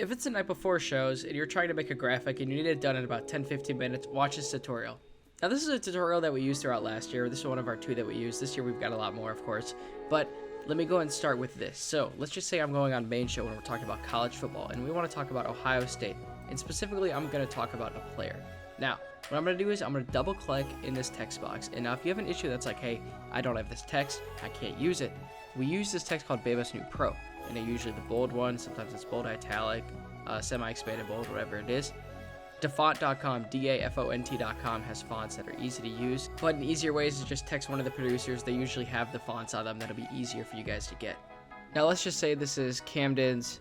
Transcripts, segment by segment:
If it's the night before shows and you're trying to make a graphic and you need it done in about 10-15 minutes, watch this tutorial. Now this is a tutorial that we used throughout last year. This is one of our 2 that we used. This year we've got a lot more, of course. But let me go and start with this. So let's just say I'm going on main show when we're talking about college football and we want to talk about Ohio State. And specifically, I'm going to talk about a player. Now, what I'm going to do is I'm going to double click in this text box. And now if you have an issue that's like, hey, I don't have this text, I can't use it. We use this text called Bebas New Pro. And they're usually the bold one. Sometimes it's bold italic, semi-expanded bold, whatever it is. Dafont.com, DAFONT.com has fonts that are easy to use, but an easier way is to just text one of the producers. They usually have the fonts on them that'll be easier for you guys to get. Now let's just say this is Camden's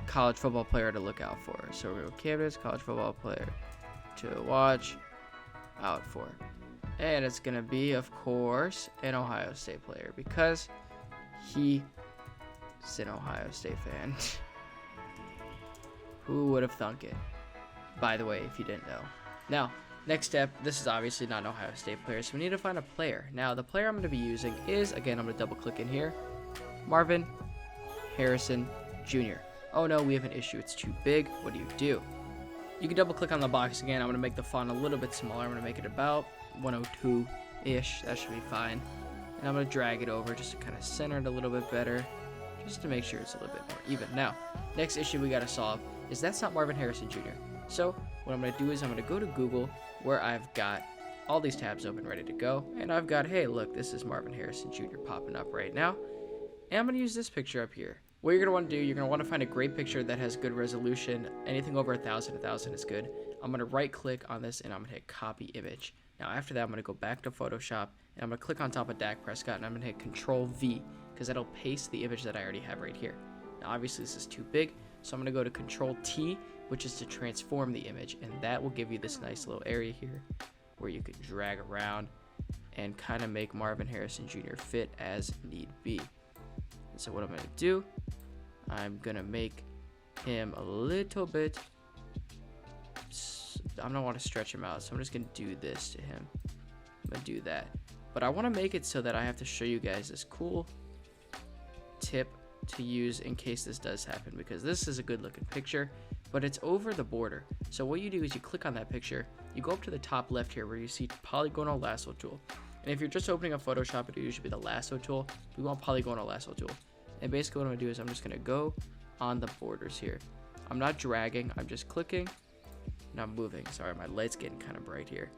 college football player to look out for. So we're going to go Camden's college football player to watch out for. And it's going to be, of course, an Ohio State player because he is an Ohio State fan. Who would have thunk it? By the way, if you didn't know. Now, next step, this is obviously not an Ohio State player, so we need to find a player. Now, the player I'm going to be using is, again, I'm going to double click in here, Marvin Harrison Jr. Oh no, we have an issue. It's too big. What do? You can double click on the box again. I'm going to make the font a little bit smaller. I'm going to make it about 102-ish. That should be fine. And I'm going to drag it over just to kind of center it a little bit better, just to make sure it's a little bit more even. Now, next issue we got to solve is that's not Marvin Harrison Jr. So what I'm going to do is I'm going to go to Google where I've got all these tabs open ready to go. And I've got, hey, look, this is Marvin Harrison Jr. popping up right now. And I'm going to use this picture up here. What you're going to want to do, you're going to want to find a great picture that has good resolution. Anything over 1,000 is good. I'm going to right click on this and I'm going to hit copy image. Now after that, I'm going to go back to Photoshop and I'm going to click on top of Dak Prescott and I'm going to hit Control V because that'll paste the image that I already have right here. Now obviously this is too big, so I'm going to go to Control T, which is to transform the image, and that will give you this nice little area here where you can drag around and kind of make Marvin Harrison Jr. fit as need be. And so what I'm going to do, I'm going to make him a little bit, I don't want to stretch him out, so I'm just going to do this to him. I'm going to do that. But I want to make it so that I have to show you guys this cool tip to use in case this does happen, because this is a good looking picture, but it's over the border. So what you do is you click on that picture, you go up to the top left here where you see polygonal lasso tool. And if you're just opening up Photoshop, it would usually be the lasso tool. We want polygonal lasso tool. And basically what I'm gonna do is I'm just gonna go on the borders here. I'm not dragging, I'm just clicking and I'm moving. Sorry, my light's getting kind of bright here.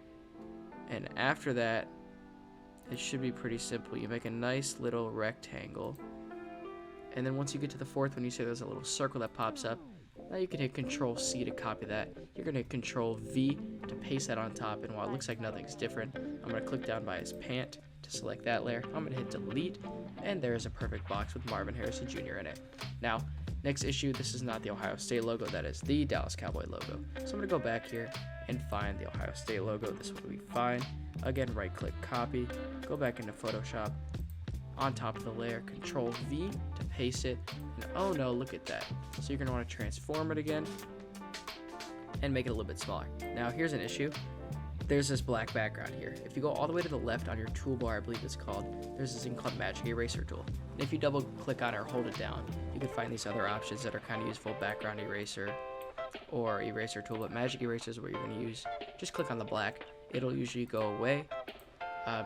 And after that, it should be pretty simple. You make a nice little rectangle. And then once you get to the fourth one, you see there's a little circle that pops up. Now you can hit Control C to copy that. You're going to hit Control V to paste that on top. And while it looks like nothing's different, I'm going to click down by his pant to select that layer. I'm going to hit Delete. And there's a perfect box with Marvin Harrison Jr. in it. Now, next issue, this is not the Ohio State logo. That is the Dallas Cowboy logo. So I'm going to go back here and find the Ohio State logo. This will be fine. Again, right click, copy, go back into Photoshop. On top of the layer, Control V to paste it, and oh no, look at that. So you're going to want to transform it again and make it a little bit smaller. Now here's an issue. There's this black background here. If you go all the way to the left on your toolbar, I believe it's called, there's this thing called Magic Eraser tool. And if you double click on it or hold it down, you can find these other options that are kind of useful, background eraser or eraser tool, but Magic Eraser is what you're going to use. Just click on the black, it'll usually go away.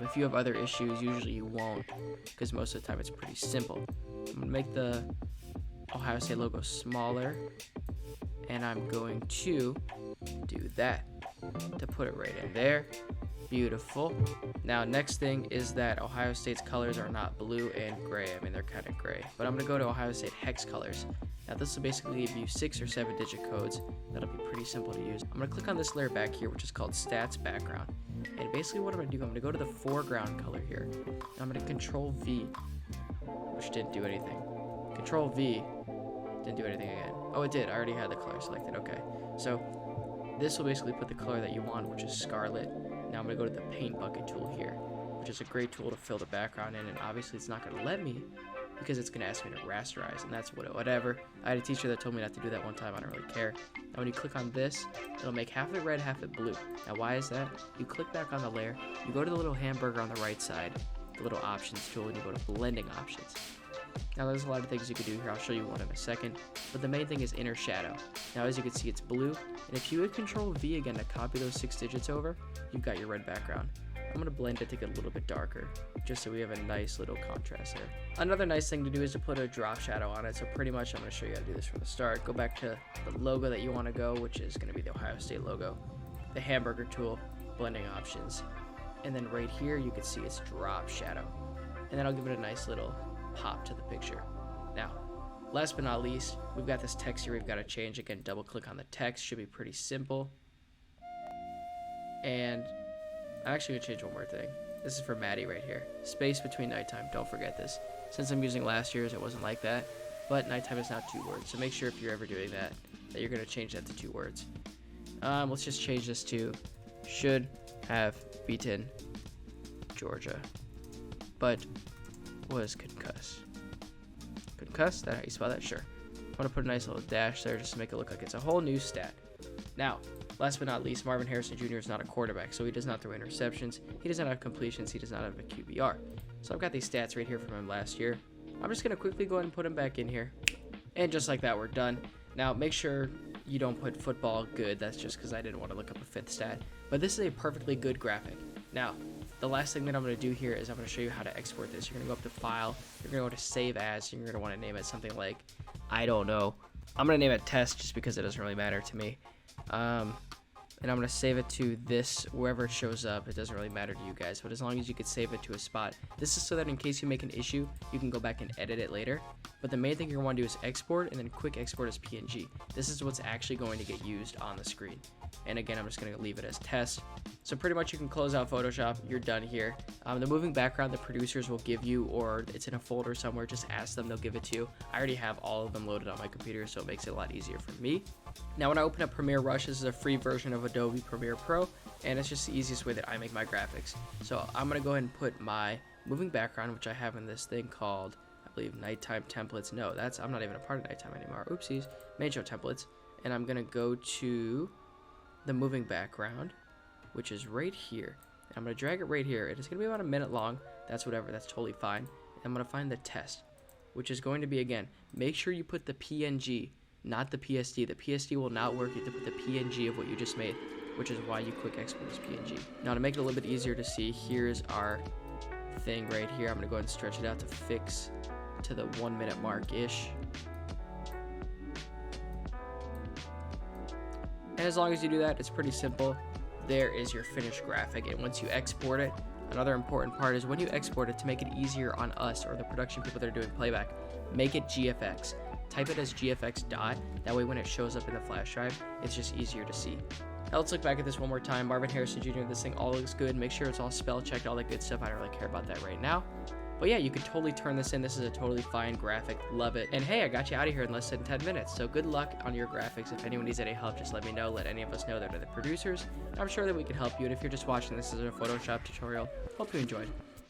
If you have other issues, usually you won't, because most of the time it's pretty simple. I'm going to make the Ohio State logo smaller, and I'm going to do that to put it right in there. Beautiful. Now, next thing is that Ohio State's colors are not blue and gray. I mean, they're kind of gray. But I'm going to go to Ohio State hex colors. Now, this will basically give you 6 or 7 digit codes. That'll be pretty simple to use. I'm going to click on this layer back here, which is called Stats Background. And basically what I'm going to do, I'm going to go to the foreground color here. And I'm going to Control V, which didn't do anything. Control V, didn't do anything again. Oh, it did. I already had the color selected. Okay. So this will basically put the color that you want, which is scarlet. Now I'm going to go to the paint bucket tool here, which is a great tool to fill the background in. And obviously it's not going to let me because it's going to ask me to rasterize, and that's whatever. I had a teacher that told me not to do that one time. I don't really care. Now when you click on this, it'll make half it red, half it blue. Now why is that? You click back on the layer, you go to the little hamburger on the right side, the little options tool, and you go to blending options. Now there's a lot of things you can do here. I'll show you one in a second. But the main thing is inner shadow. Now as you can see, it's blue. And if you hit Control V again to copy those 6 digits over, you've got your red background. I'm going to blend it to get a little bit darker, just so we have a nice little contrast there. Another nice thing to do is to put a drop shadow on it. So pretty much I'm going to show you how to do this from the start. Go back to the logo that you want to go, which is going to be the Ohio State logo. The hamburger tool, blending options. And then right here you can see it's drop shadow. And then I'll give it a nice little pop to the picture. Now, last but not least, we've got this text here we've got to change. Again, double click on the text, should be pretty simple. And I'm actually going to change one more thing. This is for Maddie right here. Space between nighttime, don't forget this. Since I'm using last year's, it wasn't like that. But nighttime is now 2 words, so make sure if you're ever doing that, that you're going to change that to 2 words. Let's just change this to should have beaten Georgia, but was concussed. Concussed? That how you spell that? Sure. I'm going to put a nice little dash there just to make it look like it's a whole new stat. Now, last but not least, Marvin Harrison Jr. is not a quarterback, so he does not throw interceptions. He does not have completions. He does not have a QBR. So I've got these stats right here from him last year. I'm just going to quickly go ahead and put him back in here. And just like that, we're done. Now, make sure you don't put football good. That's just because I didn't want to look up a 5th stat. But this is a perfectly good graphic. Now, the last thing that I'm going to do here is I'm going to show you how to export this. You're going to go up to File. You're going to go to Save As. And you're going to want to name it something like, I don't know. I'm going to name it Test just because it doesn't really matter to me. And I'm going to save it to this, wherever it shows up. It doesn't really matter to you guys, but as long as you could save it to a spot. This is so that in case you make an issue, you can go back and edit it later. But the main thing you're going to want to do is export, and then quick export as PNG. This is what's actually going to get used on the screen. And again, I'm just going to leave it as test. So pretty much you can close out Photoshop. You're done here. The moving background the producers will give you, or it's in a folder somewhere, just ask them, they'll give it to you. I already have all of them loaded on my computer, so it makes it a lot easier for me. Now when I open up Premiere Rush, this is a free version of Adobe Premiere Pro, and it's just the easiest way that I make my graphics. So I'm going to go ahead and put my moving background, which I have in this thing called, I believe, Nighttime Templates. No, I'm not even a part of Nighttime anymore. Oopsies. Main Show Templates. And I'm going to go to the moving background, which is right here. And I'm going to drag it right here. It's going to be about a minute long. That's whatever. That's totally fine. And I'm going to find the test, which is going to be, again, make sure you put the PNG, not the PSD. The PSD will not work. You have to put the PNG of what you just made, which is why you quick export as PNG. Now to make it a little bit easier to see, here's our thing right here. I'm going to go ahead and stretch it out to fix to the 1 minute mark-ish. And as long as you do that, it's pretty simple. There is your finished graphic. And once you export it, another important part is when you export it, to make it easier on us or the production people that are doing playback, make it GFX. Type it as GFX dot. That way when it shows up in the flash drive, it's just easier to see. Now let's look back at this one more time. Marvin Harrison Jr., this thing all looks good. Make sure it's all spell checked, all that good stuff. I don't really care about that right now. But yeah, you could totally turn this in. This is a totally fine graphic. Love it. And hey, I got you out of here in less than 10 minutes. So good luck on your graphics. If anyone needs any help, just let me know. Let any of us know that are the producers. I'm sure that we can help you. And if you're just watching this as a Photoshop tutorial, hope you enjoyed.